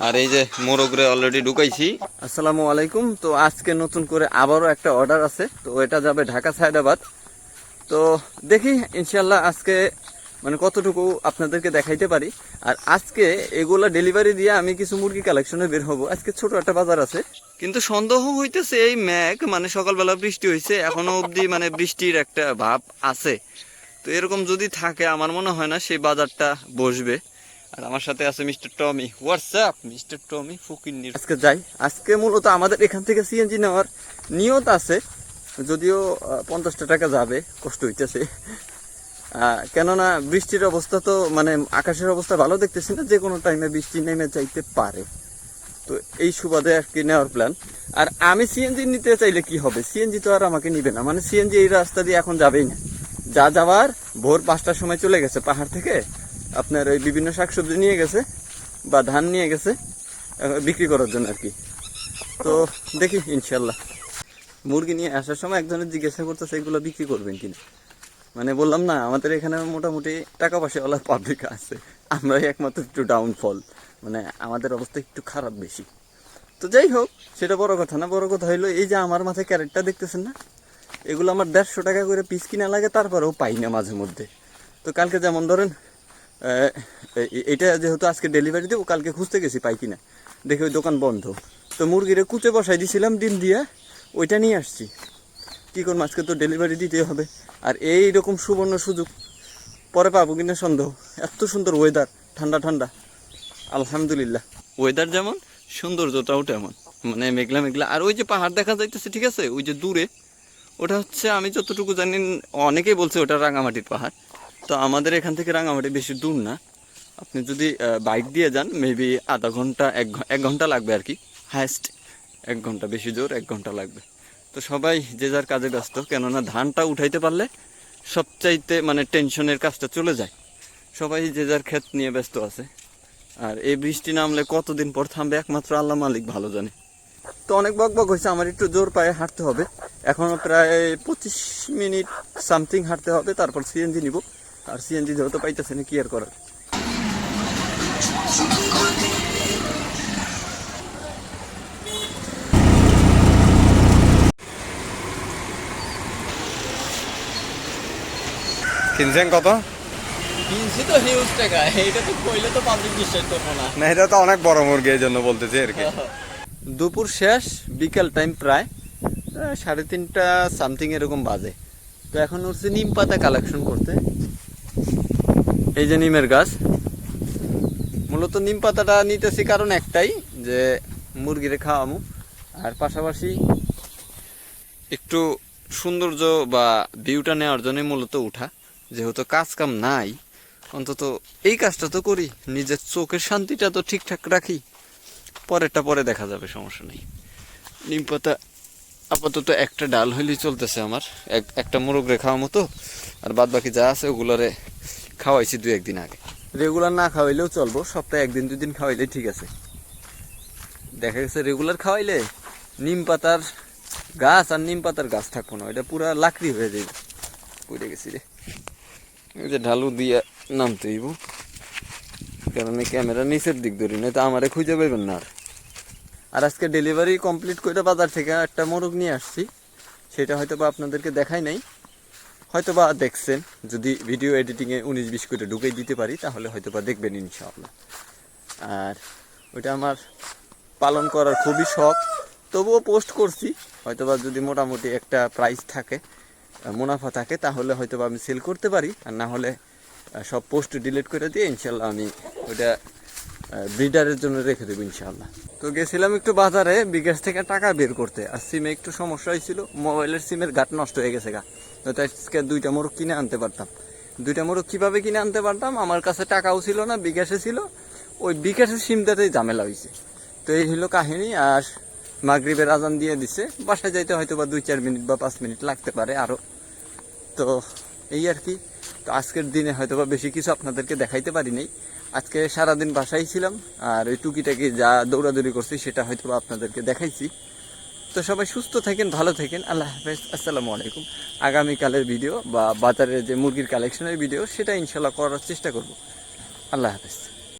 আর এই যে মোরগরে অলরেডি ঢুকাইছি। আসসালামু আলাইকুম। তো আজকে নতুন করে আবারও একটা অর্ডার আছে, তো এটা যাবে ঢাকা সায়দাবাদ। তো দেখি ইনশাল্লাহ আজকে মানে কতটুকু আপনাদেরকে দেখাইতে পারি। আর আজকে এগুলা ডেলিভারি দিয়ে আমি কিছু মুরগি কালেকশনে বের হবো। আজকে ছোট একটা বাজার আছে, কিন্তু সন্দেহ হইতেছে এই মেঘ মানে সকালবেলা বৃষ্টি হয়েছে, এখনো অবধি মানে বৃষ্টির একটা ভাব আছে। তো এরকম যদি থাকে আমার মনে হয় না সেই বাজারটা বসবে। আর আমার সাথে আছে মিস্টার টমি। হোয়াটসঅ্যাপ মিস্টার টমি ফকিন্নির। আজকে যাই। আজকে মূলত আমাদের এখান থেকে সিএনজি নেওয়ার নিয়ত আছে, যদিও 50 টাকা যাবে, কষ্ট হইতেছে। কেননা বৃষ্টির অবস্থা তো মানে আকাশের অবস্থা ভালো দেখতেছি না, যে কোনো টাইমে বৃষ্টি নেমে যাইতে পারে। তো এই সুবাদে আর কি নেওয়ার প্ল্যান। আর আমি সিএনজি নিতে চাইলে কি হবে, সিএনজি তো আর আমাকে নিবে না, মানে সিএনজি এই রাস্তা দিয়ে এখন যাবেই না। যা যাওয়ার ভোর 5টার সময় চলে গেছে পাহাড় থেকে, আপনার ওই বিভিন্ন শাকসবজি নিয়ে গেছে বা ধান নিয়ে গেছে বিক্রি করার জন্য আর কি। তো দেখি ইনশাল্লাহ। মুরগি নিয়ে আসার সময় একজনের জিজ্ঞাসা করতেছে এগুলো বিক্রি করবেন কিনা। মানে বললাম না, আমাদের এখানে মোটামুটি টাকা পয়সাওয়ালা পাবলিক আছে, আমরাই একমাত্র একটু ডাউনফল, মানে আমাদের অবস্থা একটু খারাপ বেশি। তো যাই হোক, সেটা বড় কথা না। বড় কথা হইলো এই যে আমার মাথায় ক্যারেটটা দেখতেছেন না, এগুলো আমার 150 টাকা করে পিস কিনা লাগে, তারপরেও পাই না মাঝে মধ্যে। তো কালকে যেমন ধরেন এটা যেহেতু আজকে ডেলিভারি দেবো, কালকে খুঁজতে গেছি পাই কিনা, দেখি ওই দোকান বন্ধ। তো মুরগিরে কুচে বসাই দিয়েছিলাম ডিম দিয়ে, ওইটা নিয়ে আসছি। কী করবো, আজকে তো ডেলিভারি দিতে হবে। আর এইরকম সুবর্ণ সুযোগ পরে পাবো কিনা সন্দেহ। এত সুন্দর ওয়েদার, ঠান্ডা ঠান্ডা, আলহামদুলিল্লাহ। ওয়েদার যেমন সৌন্দর্যটাও তেমন, মানে মেঘলা মেঘলা। আর ওই যে পাহাড় দেখা যাইতেছে, ঠিক আছে, ওই যে দূরে, ওটা হচ্ছে আমি যতটুকু জানি, অনেকেই বলছে ওটা রাঙামাটির পাহাড়। তো আমাদের এখান থেকে রাঙামাটি বেশি দূর না। আপনি যদি বাইক দিয়ে যান মেবি আধা ঘন্টা এক ঘন্টা লাগবে আর কি, হায়েস্ট 1 ঘন্টা, বেশি জোর 1 ঘন্টা লাগবে। তো সবাই যে যার কাজে ব্যস্ত, কেননা ধানটা উঠাইতে পারলে সবচাইতে মানে টেনশনের কাজটা চলে যায়। সবাই যে যার ক্ষেত নিয়ে ব্যস্ত আছে। আর এই বৃষ্টি নামলে কতদিন পর থামবে একমাত্র আল্লাহ মালিক ভালো জানে। তো অনেক বক বক হয়েছে, আমার একটু জোর পায়ে হাঁটতে হবে। এখনও প্রায় 25 মিনিট সামথিং হাঁটতে হবে, তারপর সিএনজি নিব। আর সিএনজি যেহেতু পাইতেছে না, কি আর করার। কিনছেন কত? কিনছি তো হিউজ টাকা, এইটা তো কইলে তো পাবলিক বিশ্বাস করবো না। না, এটা তো অনেক বড় মুরগি, এই জন্য বলতেছি আর কি। দুপুর শেষ, বিকেল টাইম প্রায় 3:30 সামথিং এরকম বাজে। তো এখন উঠছি নিম পাতা কালেকশন করতে। এই যে নিমের গাছ, মূলত নিম পাতাটা নিতেছি কারণ একটাই, যে মুরগিরে খাওয়ামু। আর পাশাপাশি একটু সৌন্দর্য বা ভিউটা নেওয়ার জন্য মূলত উঠা। যেহেতু কাজ কাম নাই, অন্তত এই কাজটা তো করি, নিজের চোখের শান্তিটা তো ঠিকঠাক রাখি, পরেরটা পরে দেখা যাবে, সমস্যা নেই। নিম পাতা আপাতত একটা ডাল হইলেই চলতেছে আমার, একটা মোরগরে খাওয়া মতো। আর বাদ বাকি যা আছে ওগুলোরে খাওয়াইছি 2-1 দিন আগে। রেগুলার না খাওয়াইলেও চলবো, সপ্তাহে 1-2 দিন খাওয়াইলে ঠিক আছে। দেখা গেছে রেগুলার খাওয়াইলে নিম পাতার গাছ আর নিম পাতার গাছ থাকবো না, এটা পুরা লাকড়ি হয়ে যাবে। পড়ে গেছি রে, এই যে ঢালু দিয়ে নামতে হইব, কারণ এই ক্যামেরা নিচের দিক ধরি, না তো আমারে খুঁজে পাইবেন না। আর আজকে ডেলিভারি কমপ্লিট করে বাজার থেকে একটা মোরগ নিয়ে আসছি, সেটা হয়তো বা আপনাদেরকে দেখাই নাই, হয়তো বা দেখছেন। যদি ভিডিও এডিটিংয়ে 19-20 করে ঢুকেই দিতে পারি তাহলে হয়তো বা দেখবেন ইনশাআল্লাহ। আর ওইটা আমার পালন করার খুবই শখ, তবুও পোস্ট করছি। হয়তো বা যদি মোটামুটি একটা প্রাইস থাকে, মুনাফা থাকে, তাহলে হয়তো বা আমি সেল করতে পারি। আর না হলে সব পোস্ট ডিলিট করে দিয়ে ইনশাল্লাহ আমি ওইটা ব্রিডারের জন্য রেখে দেবো ইনশাল্লাহ। তো গেছিলাম একটু বাজারে বিকাশ থেকে টাকা বের করতে, আর সিমে একটু সমস্যা হয়েছিল, মোবাইলের সিমের গাঁট নষ্ট হয়ে গেছে গা। তো আজকে 2টা মোরগ কিনে আনতে পারতাম। 2টা মোরগ কীভাবে কিনে আনতে পারতাম, আমার কাছে টাকাও ছিল না, বিকাশে ছিল, ওই বিকাশের সিমটাতেই ঝামেলা হয়েছে। তো এই হলো কাহিনী। আর মাগরিবের আজান দিয়ে দিছে, বাসায় যাইতে হয়তো বা 2-4 মিনিট বা 5 মিনিট লাগতে পারে আরও। তো এই আর কি। তো আজকের দিনে হয়তো বা বেশি কিছু আপনাদেরকে দেখাইতে পারি নাই। আজকে সারাদিন বাসায় ছিলাম, আর ওই টুকিটাকি যা দৌড়াদৌড়ি করছি সেটা হয়তো বা আপনাদেরকে দেখাইছি। তো সবাই সুস্থ থাকেন, ভালো থাকেন, আল্লাহ হাফেজ, আসসালামু আলাইকুম। আগামীকালের ভিডিও বা বাজারের যে মুরগির কালেকশনের ভিডিও, সেটা ইনশাল্লাহ করার চেষ্টা করব। আল্লাহ হাফেজ।